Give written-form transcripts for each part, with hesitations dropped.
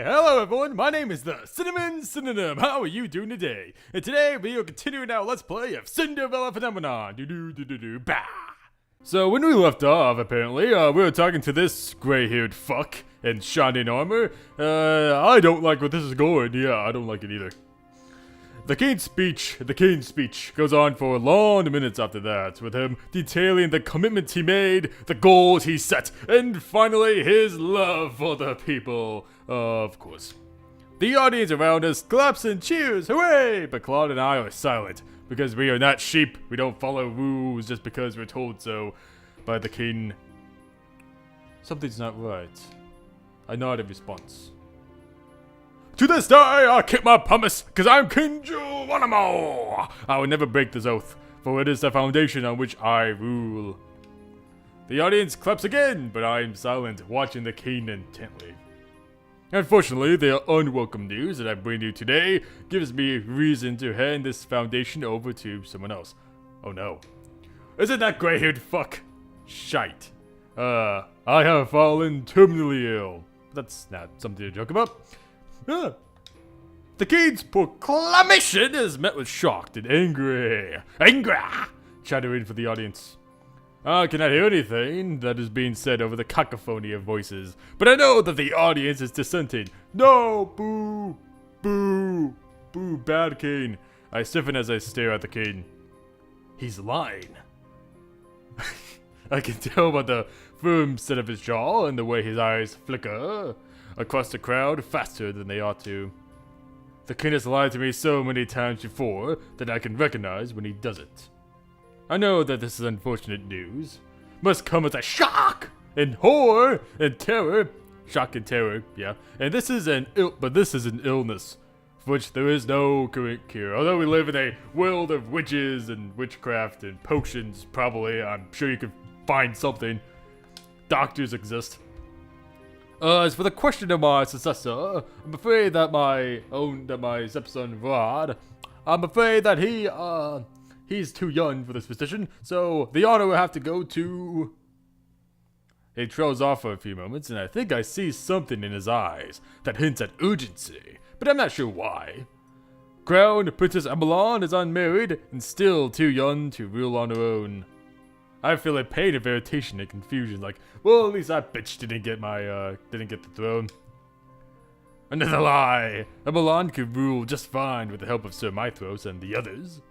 Hello everyone, my name is the Cinnamon Synonym. How are you doing today? And today we are continuing our Let's Play of Cinderella Phenomenon. Bah! So when we left off, apparently, we were talking to this gray-haired fuck in shining armor. I don't like where this is going. Yeah, I don't like it either. The king's speech goes on for long minutes after that, with him detailing the commitment he made, the goals he set, and finally his love for the people, of course. The audience around us claps and cheers, hooray! But Claude and I are silent, because we are not sheep. We don't follow rules just because we're told so by the king. Something's not right. I nod in response. To this day, I keep my promise, because I'm King Geronimo! I will never break this oath, for it is the foundation on which I rule. The audience claps again, but I am silent, watching the king intently. Unfortunately, the unwelcome news that I bring you today gives me reason to hand this foundation over to someone else. Oh no. Isn't that gray-haired fuck? Shite. I have fallen terminally ill. That's not something to joke about. The king's proclamation is met with shocked and angry chattering for the audience. I cannot hear anything that is being said over the cacophony of voices, but I know that the audience is dissenting. No, boo, boo, boo, bad king. I stiffen as I stare at the king. He's lying. I can tell by the firm set of his jaw and the way his eyes flicker across the crowd faster than they ought to. The king has lied to me so many times before that I can recognize when he does it. I know that this is unfortunate news. Must come as a shock and horror and terror. Shock and terror, yeah. And this is an illness for which there is no current cure. Although we live in a world of witches and witchcraft and potions, probably, I'm sure you could find something. Doctors exist. As for the question of my successor, I'm afraid that my stepson Rod, I'm afraid that he's too young for this position, so the honor will have to go to... He trails off for a few moments, and I think I see something in his eyes that hints at urgency, but I'm not sure why. Crowned Princess Amelon is unmarried and still too young to rule on her own. I feel a pain of irritation and confusion, like, well, at least that bitch didn't get the throne. Another lie! Amelon could rule just fine with the help of Sir Mithros and the others.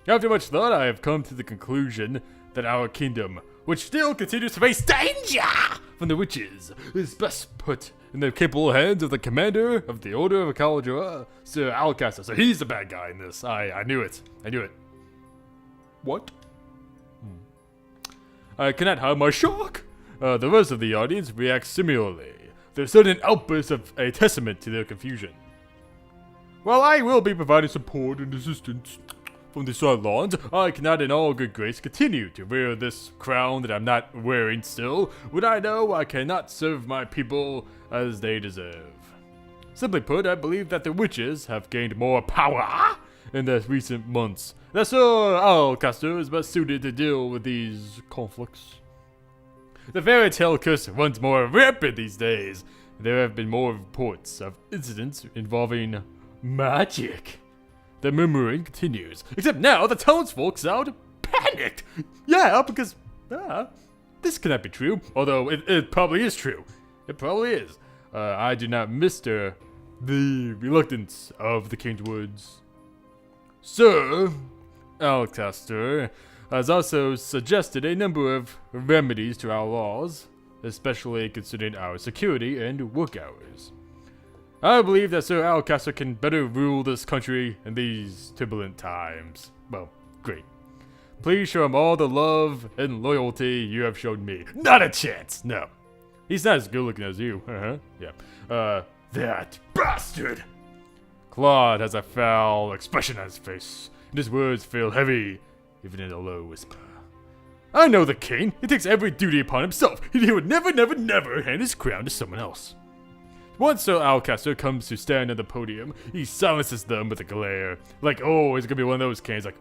After much thought, I have come to the conclusion that our kingdom, which still continues to face danger from the witches, is best put in the capable hands of the commander of the Order of Caligula, Sir Alcaster. So he's the bad guy in this. I knew it. I knew it. What? I cannot hide my shock. The rest of the audience reacts similarly. Their sudden outbursts of a testament to their confusion. While I will be providing support and assistance from the sidelines, I cannot in all good grace continue to wear this crown that I'm not wearing still, when I know I cannot serve my people as they deserve. Simply put, I believe that the witches have gained more power in the recent months. That Sir Alcaster is best suited to deal with these conflicts. The fairy tale curse runs more rampant these days. There have been more reports of incidents involving magic. The murmuring continues, except now the townsfolk sound panicked. Yeah, because this cannot be true, although it probably is true. It probably is. I do not mister the reluctance of the king's words. Sir Alcaster has also suggested a number of remedies to our laws, especially considering our security and work hours. I believe that Sir Alcaster can better rule this country in these turbulent times. Well, great. Please show him all the love and loyalty you have shown me. Not a chance, no. He's not as good looking as you, yeah. That bastard! Claude has a foul expression on his face, and his words feel heavy, even in a low whisper. I know the king. He takes every duty upon himself, and he would never, never, never hand his crown to someone else. Once Sir Alcaster comes to stand on the podium, he silences them with a glare. Like, oh, he's gonna be one of those kings, like,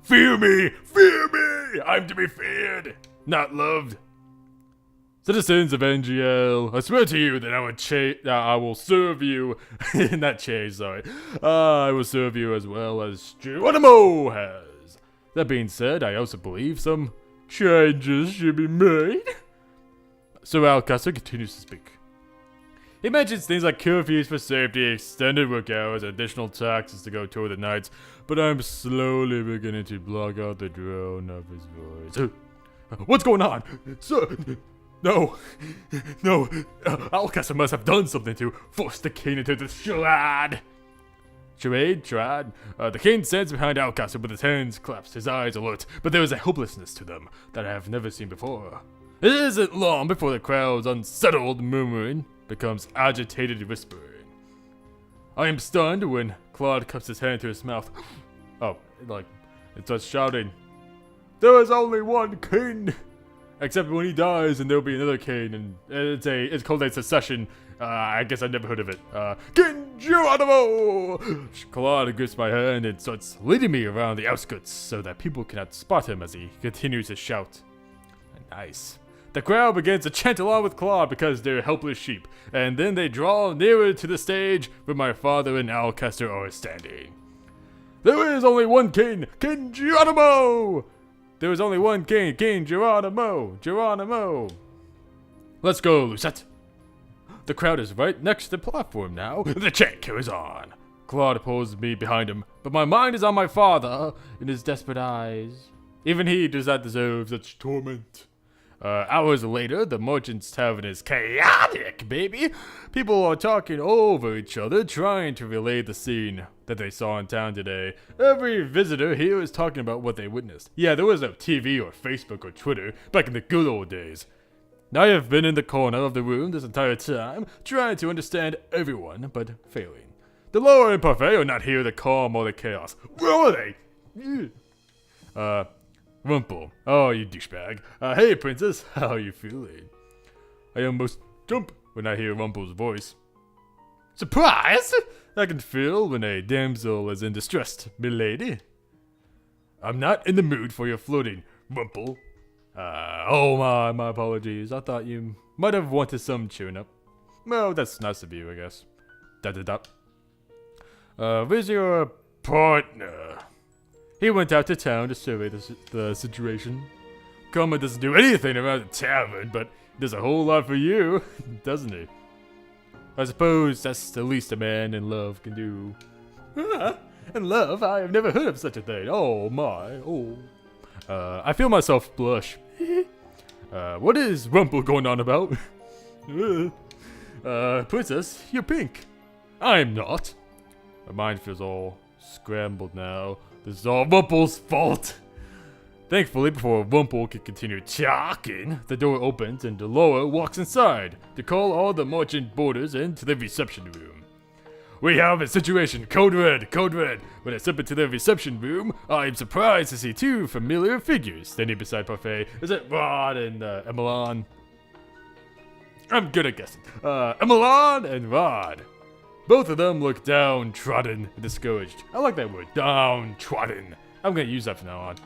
fear me, I'm to be feared, not loved. Citizens of NGL, I swear to you that I will serve you, not change, sorry. I will serve you as well as Geronimo has. That being said, I also believe some changes should be made. So Alcaster continues to speak. He mentions things like curfews for safety, extended work hours, additional taxes to go tour the nights, but I'm slowly beginning to block out the drone of his voice. What's going on? Sir! No! Alcaster must have done something to force the king into the charade! Charade? The king stands behind Alcaster with his hands clasped, his eyes alert, but there is a hopelessness to them that I have never seen before. It isn't long before the crowd's unsettled murmuring becomes agitated whispering. I am stunned when Claude cups his hand to his mouth. It starts shouting, "There is only one king! Except when he dies and there'll be another king, and it's called a succession. I guess I've never heard of it. King Geronimo!" Claude grips my hand and starts leading me around the outskirts so that people cannot spot him as he continues to shout. Nice. The crowd begins to chant along with Claude because they're helpless sheep, and then they draw nearer to the stage where my father and Alcaster are standing. There is only one king, King Geronimo! There is only one king, King Geronimo! Geronimo! Let's go, Lucette! The crowd is right next to the platform now. The chant carries on. Claude pulls me behind him, but my mind is on my father and his desperate eyes. Even he does not deserve such torment. Hours later, the merchant's tavern is chaotic, baby. People are talking over each other, trying to relay the scene that they saw in town today. Every visitor here is talking about what they witnessed. Yeah, there was no TV or Facebook or Twitter back in the good old days. I have been in the corner of the room this entire time, trying to understand everyone, but failing. The lower and parfait are not here to calm all the chaos. Where are they? Rumple. Oh, you douchebag. Hey, princess. How are you feeling? I almost jump when I hear Rumple's voice. Surprise! I can feel when a damsel is in distress, milady. I'm not in the mood for your flirting, Rumple. My apologies. I thought you might have wanted some cheering up. Well, that's nice of you, I guess. Where's your partner? He went out to town to survey the situation. Karma doesn't do anything around the tavern, but does a whole lot for you, doesn't he? I suppose that's the least a man in love can do. In love? I have never heard of such a thing. Oh my, oh. I feel myself blush. What is Rumple going on about? Princess, you're pink. I'm not. My mind feels all scrambled now. This is all Rumple's fault. Thankfully, before Rumple can continue talking, the door opens and Delora walks inside to call all the merchant boarders into the reception room. We have a situation, code red, code red. When I step into the reception room, I am surprised to see two familiar figures standing beside Parfait. Is it Rod and Emelan? I'm good at guessing. Emelan and Rod. Both of them look downtrodden and discouraged. I like that word, downtrodden. I'm gonna use that from now on.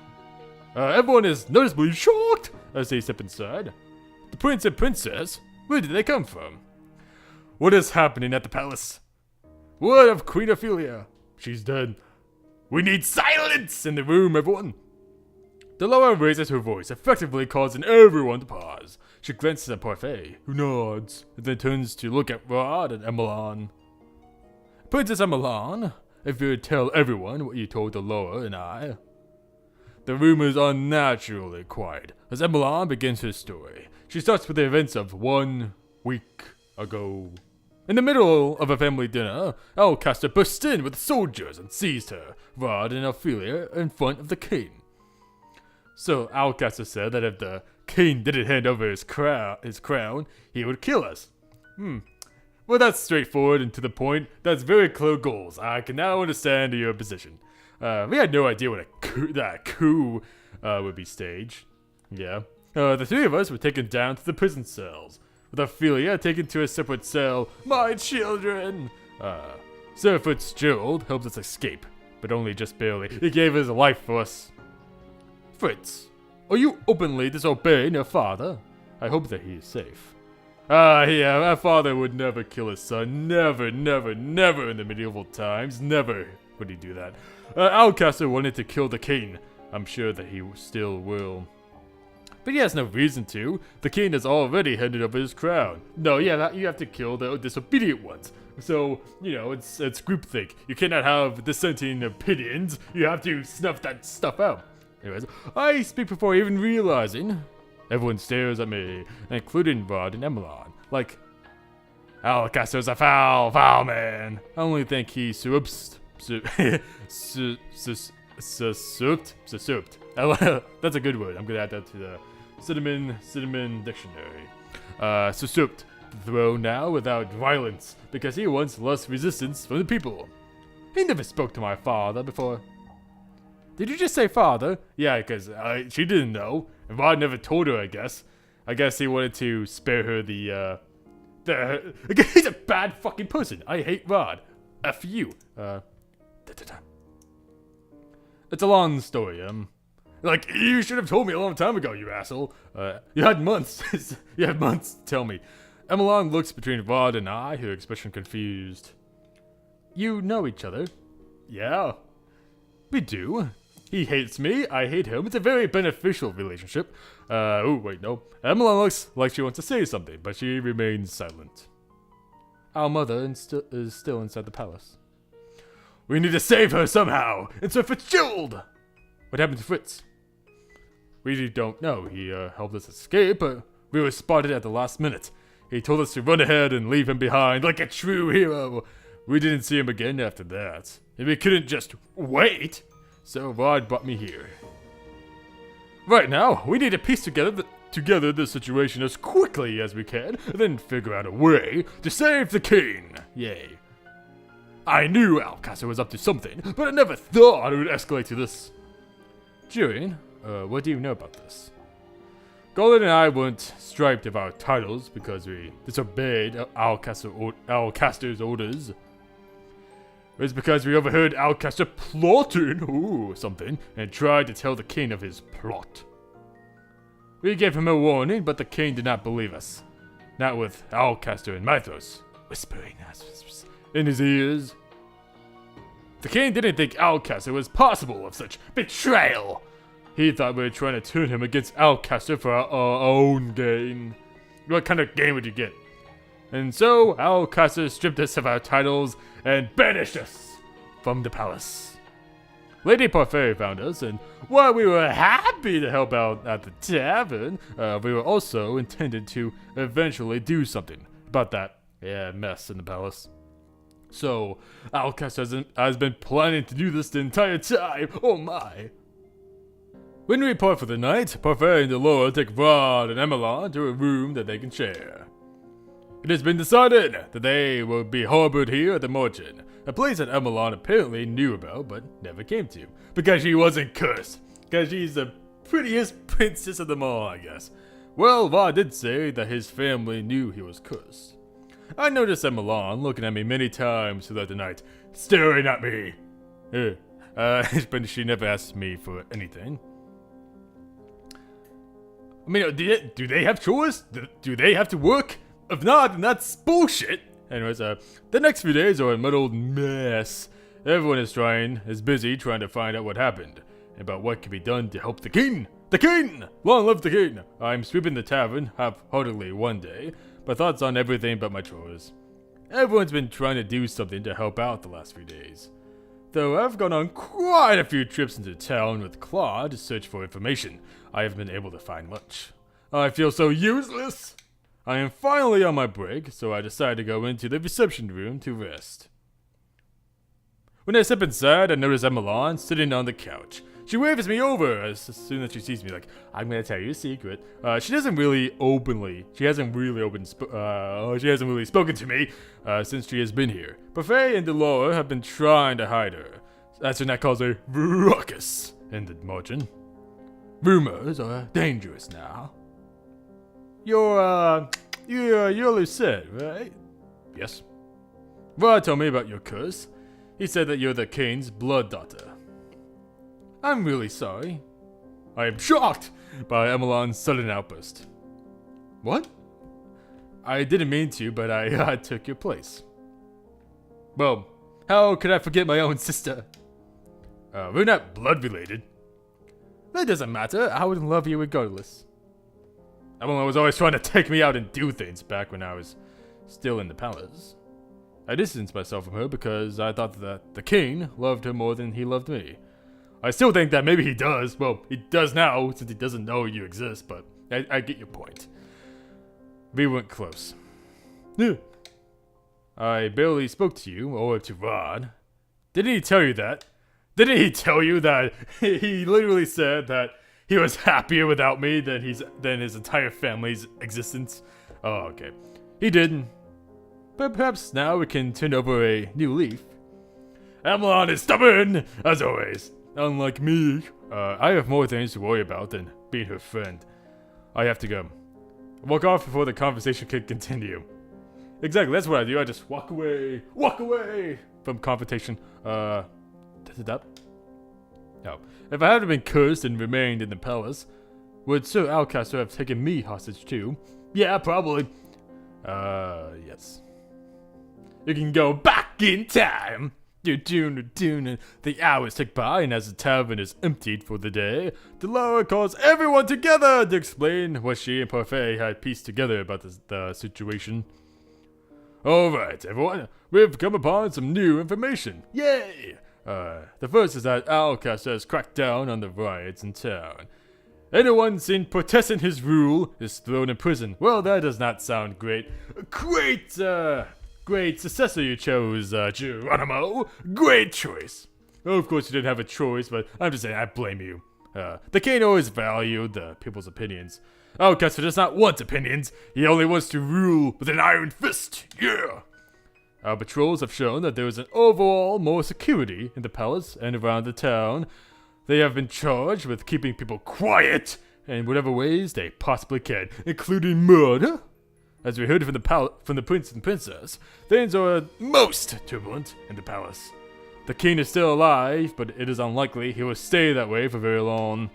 Everyone is noticeably shocked as they step inside. The prince and princess? Where did they come from? What is happening at the palace? What of Queen Ophelia? She's dead. We need silence in the room, everyone. Delora raises her voice, effectively causing everyone to pause. She glances at Parfait, who nods, and then turns to look at Rod and Emelan. Princess Emelan, if you would tell everyone what you told Delora and I. The room is unnaturally quiet as Emelan begins her story. She starts with the events of 1 week ago. In the middle of a family dinner, Alcaster burst in with soldiers and seized her, Rod and Ophelia, in front of the king. So Alcaster said that if the king didn't hand over his crown, he would kill us. Well, that's straightforward and to the point. That's very clear goals. I can now understand your position. We had no idea what that coup would be staged. Yeah. The three of us were taken down to the prison cells, with Ophelia taken to a separate cell. My children! Sir Fitzgerald helped us escape, but only just barely. He gave his life for us. Fritz, are you openly disobeying your father? I hope that he is safe. Ah, yeah, my father would never kill his son. Never, never, never in the medieval times. Never would he do that. Alcaster wanted to kill the king. I'm sure that he still will. But he has no reason to. The king has already handed over his crown. No, yeah, you have to kill the disobedient ones. So, you know, it's groupthink. You cannot have dissenting opinions. You have to snuff that stuff out. Anyways, I speak before even realizing. Everyone stares at me, including Rod and Emelon. Like, Alcaster's a foul man. I only think he surped. That's a good word. I'm gonna add that to the cinnamon dictionary. Surped the throne now without violence, because he wants less resistance from the people. He never spoke to my father before. Did you just say father? Yeah, because she didn't know. And Rod never told her, I guess. I guess he wanted to spare her the he's a bad fucking person. I hate Rod. F you. It's a long story, like, you should have told me a long time ago, you asshole. You had months. You had months to tell me. Emelon looks between Rod and I, her expression confused. You know each other? Yeah. We do. He hates me, I hate him. It's a very beneficial relationship. Oh, wait, no. Emelon looks like she wants to say something, but she remains silent. Our mother is still inside the palace. We need to save her somehow! And Sir Fitzgerald! What happened to Fritz? We don't know. He helped us escape, but we were spotted at the last minute. He told us to run ahead and leave him behind like a true hero. We didn't see him again after that. And we couldn't just wait. So Rod brought me here. Right now, we need to piece together the situation as quickly as we can, and then figure out a way to save the king. Yay. I knew Alcaster was up to something, but I never thought it would escalate to this. Julian, what do you know about this? Golden and I weren't striped of our titles because we disobeyed Alcaster's orders. It was because we overheard Alcaster plotting something and tried to tell the king of his plot. We gave him a warning, but the king did not believe us. Not with Alcaster and Mythos whispering in his ears. The king didn't think Alcaster was possible of such betrayal. He thought we were trying to turn him against Alcaster for our own gain. What kind of gain would you get? And so, Alcaster stripped us of our titles and banished us from the palace. Lady Parfait found us, and while we were happy to help out at the tavern, we were also intended to eventually do something about that mess in the palace. So, Alcaster has been planning to do this the entire time. Oh my. When we part for the night, Parfait and Delora take Rod and Emelon to a room that they can share. It has been decided that they will be harbored here at the Margin, a place that Emelon apparently knew about but never came to, because she wasn't cursed, because she's the prettiest princess of them all, I guess. Well, Rod did say that his family knew he was cursed. I noticed Emelon looking at me many times throughout the night, staring at me. But she never asked me for anything. I mean, do they have chores? Do they have to work? If not, then that's bullshit. Anyways, the next few days are a muddled mess. Everyone is busy trying to find out what happened, and about what can be done to help the king. The king! Long live the king! I'm sweeping the tavern half-heartedly one day, my thoughts on everything but my chores. Everyone's been trying to do something to help out the last few days. Though I've gone on quite a few trips into town with Claude to search for information, I haven't been able to find much. I feel so useless! I am finally on my break, so I decide to go into the reception room to rest. When I step inside, I notice Emelon sitting on the couch. She waves me over as soon as she sees me, like, I'm gonna tell you a secret. She hasn't really spoken to me since she has been here. Buffet and Delora have been trying to hide her. That's what that calls a ruckus in the margin. Rumors are dangerous now. You're Lucette, right? Yes. Rod told me about your curse. He said that you're the king's blood daughter. I'm really sorry. I am shocked by Emelon's sudden outburst. What? I didn't mean to, but I took your place. Well, how could I forget my own sister? We're not blood related. That doesn't matter. I would love you regardless. Emma was always trying to take me out and do things back when I was still in the palace. I distanced myself from her because I thought that the king loved her more than he loved me. I still think that maybe he does. Well, he does now since he doesn't know you exist, but I get your point. We weren't close. Yeah. I barely spoke to you or to Rod. Didn't he tell you that? Didn't he tell you that he literally said that he was happier without me than his entire family's existence? Oh, okay. He did. But perhaps now we can turn over a new leaf. Amelon is stubborn, as always. Unlike me, I have more things to worry about than being her friend. I have to go. Walk off before the conversation can continue. Exactly, that's what I do. I just walk away from confrontation. Does it up? No. If I hadn't been cursed and remained in the palace, would Sir Alcaster have taken me hostage too? Yeah, probably. Yes. You can go back in time. The hours tick by, and as the tavern is emptied for the day, Delora calls everyone together to explain what she and Parfait had pieced together about the situation. Alright, everyone, we've come upon some new information. Yay! The first is that Alcaster has cracked down on the riots in town. Anyone seen protesting his rule is thrown in prison. Well, that does not sound great. Great successor you chose, Geronimo. Great choice. Of course, you didn't have a choice, but I'm just saying I blame you. The king always valued the people's opinions. Alcaster does not want opinions. He only wants to rule with an iron fist. Yeah. Our patrols have shown that there is an overall more security in the palace and around the town. They have been charged with keeping people quiet in whatever ways they possibly can, including murder. As we heard from the prince and princess, things are most turbulent in the palace. The king is still alive, but it is unlikely he will stay that way for very long.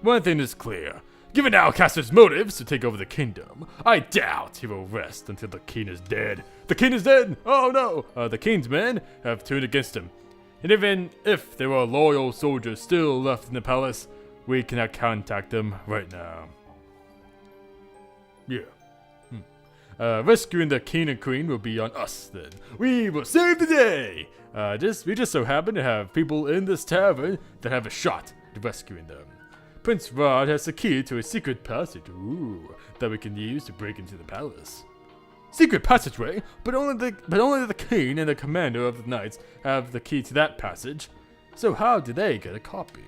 One thing is clear. Given Alcaster's motives to take over the kingdom, I doubt he will rest until the king is dead. The king is dead! Oh no! The king's men have turned against him. And even if there are loyal soldiers still left in the palace, we cannot contact them right now. Yeah. Rescuing the king and queen will be on us then. We will save the day! We just so happen to have people in this tavern that have a shot at rescuing them. Prince Rod has the key to a secret passage, that we can use to break into the palace. Secret passageway? But only the king and the commander of the knights have the key to that passage. So how do they get a copy?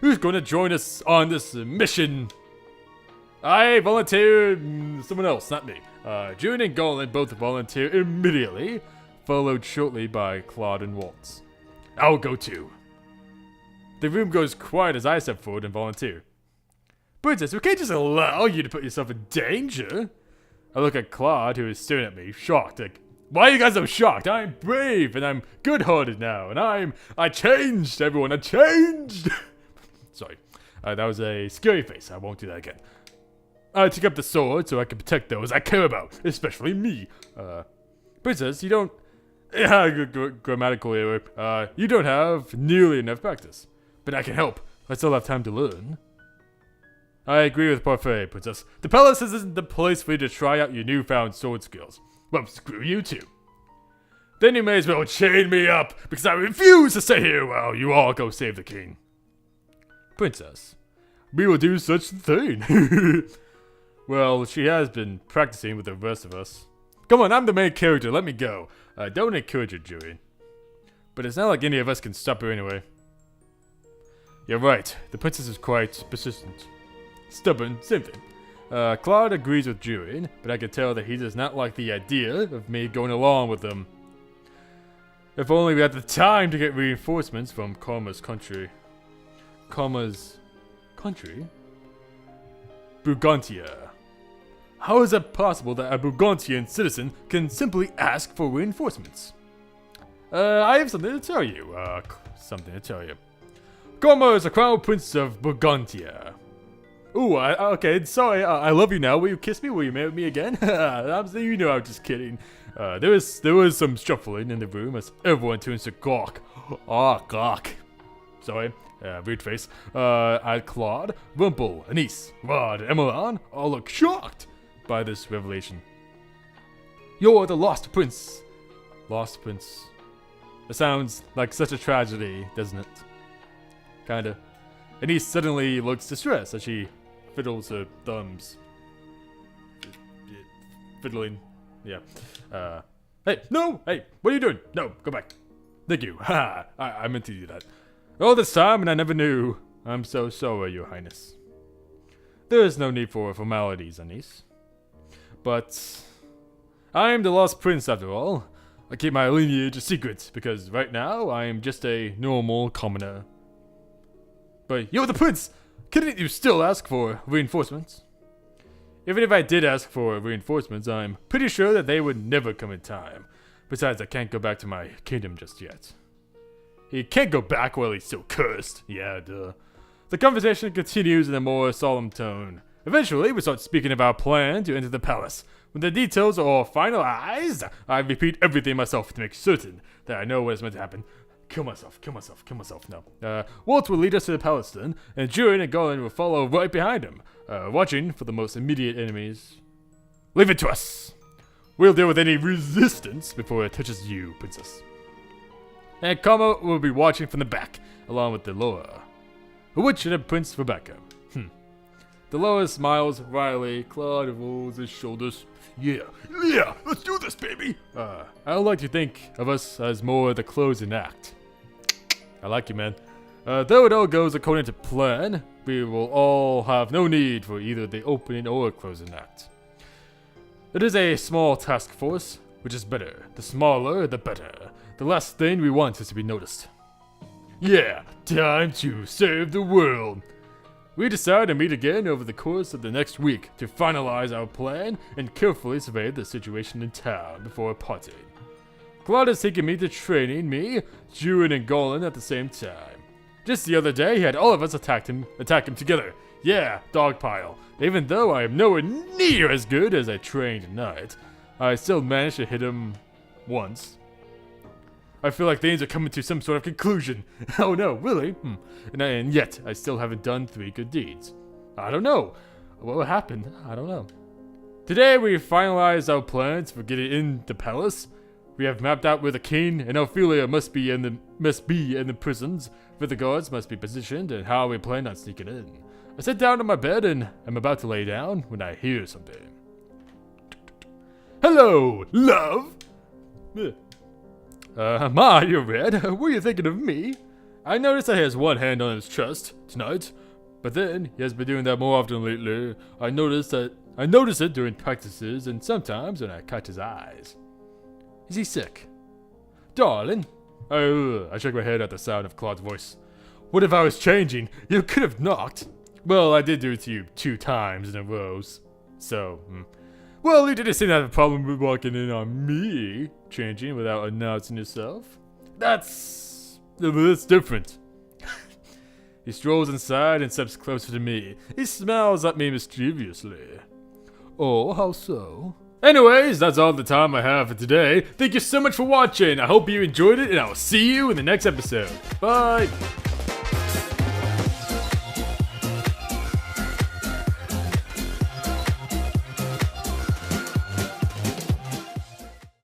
Who's going to join us on this mission? I volunteer someone else, not me. June and Golan both volunteer immediately, followed shortly by Claude and Waltz. I'll go too. The room goes quiet as I step forward and volunteer. Princess, we can't just allow you to put yourself in danger. I look at Claude, who is staring at me, shocked. Like, why are you guys so shocked? I'm brave and I'm good-hearted now, and I changed, everyone. I changed. Sorry, that was a scary face. I won't do that again. I took up the sword so I can protect those I care about, especially me. Princess, you don't... grammatical error. You don't have nearly enough practice. But I can help. I still have time to learn. I agree with Parfait, Princess. The palace isn't the place for you to try out your newfound sword skills. Well, screw you too. Then you may as well chain me up, because I refuse to stay here while you all go save the king. Princess, we will do such a thing. Well, she has been practicing with the rest of us. Come on, I'm the main character, let me go. Don't encourage her, Julian. But it's not like any of us can stop her anyway. You're right, the princess is quite persistent. Stubborn, same thing. Claude agrees with Julian, but I can tell that he does not like the idea of me going along with them. If only we had the time to get reinforcements from Karma's country. Karma's country? Brigantia. How is it possible that a Brigantian citizen can simply ask for reinforcements? I have something to tell you. Karma is the crown prince of Brigantia. Ooh, okay, sorry, I love you now. Will you kiss me? Will you marry me again? I'm just kidding. There was some shuffling in the room as everyone turns to gawk. Gawk. Sorry, weird face. Claude, Rumple, Anise, Rod, and Emelan all look shocked by this revelation. You're the lost prince. Lost prince. It sounds like such a tragedy, doesn't it? Kinda. Anise suddenly looks distressed as she fiddles her thumbs. Fiddling. Yeah. Hey, no! Hey, what are you doing? No, go back. Thank you. Ha! I meant to do that. All this time and I never knew. I'm so sorry, Your Highness. There is no need for formalities, Anise. But I am the lost prince after all. I keep my lineage a secret because right now I am just a normal commoner. But you're the prince! Couldn't you still ask for reinforcements? Even if I did ask for reinforcements, I'm pretty sure that they would never come in time. Besides, I can't go back to my kingdom just yet. He can't go back while he's still cursed. Yeah, duh. The conversation continues in a more solemn tone. Eventually, we start speaking of our plan to enter the palace. When the details are all finalized, I repeat everything myself to make certain that I know what is meant to happen. Kill myself. No. Walt will lead us to the palace then, and Jurin and Golan will follow right behind him, watching for the most immediate enemies. Leave it to us! We'll deal with any resistance before it touches you, princess. And Kama will be watching from the back, along with Deloa. A witch and a Prince Rebecca. Deloa smiles wryly, Claude rolls his shoulders. Yeah, let's do this, baby! I would like to think of us as more the closing act. I like you, man. Though it all goes according to plan, we will all have no need for either the opening or closing act. It is a small task force, which is better. The smaller, the better. The last thing we want is to be noticed. Yeah, time to save the world! We decide to meet again over the course of the next week to finalize our plan and carefully survey the situation in town before parting. Claude is taking me to training me, Jurin and Golan at the same time. Just the other day, he had all of us attack him together. Yeah, dogpile. Even though I am nowhere near as good as I trained tonight, I still managed to hit him once. I feel like things are coming to some sort of conclusion. Oh no, really? And yet, I still haven't done 3 good deeds. I don't know. What happened? I don't know. Today we finalized our plans for getting in the palace. We have mapped out where the king and Ophelia must be in the prisons, where the guards must be positioned, and how we plan on sneaking in. I sit down on my bed and I'm about to lay down when I hear something. Hello, love! Ma, you're red. Were you thinking of me? I noticed that he has one hand on his chest tonight, but then he has been doing that more often lately. I notice it during practices and sometimes when I catch his eyes. Is he sick? Darling? I shake my head at the sound of Claude's voice. What if I was changing? You could have knocked. Well, I did do it to you 2 times in a row, so... Well, you didn't seem to have a problem with walking in on me, changing without announcing yourself. That's different. He strolls inside and steps closer to me. He smiles at me mischievously. Oh, how so? Anyways, that's all the time I have for today. Thank you so much for watching. I hope you enjoyed it, and I will see you in the next episode. Bye!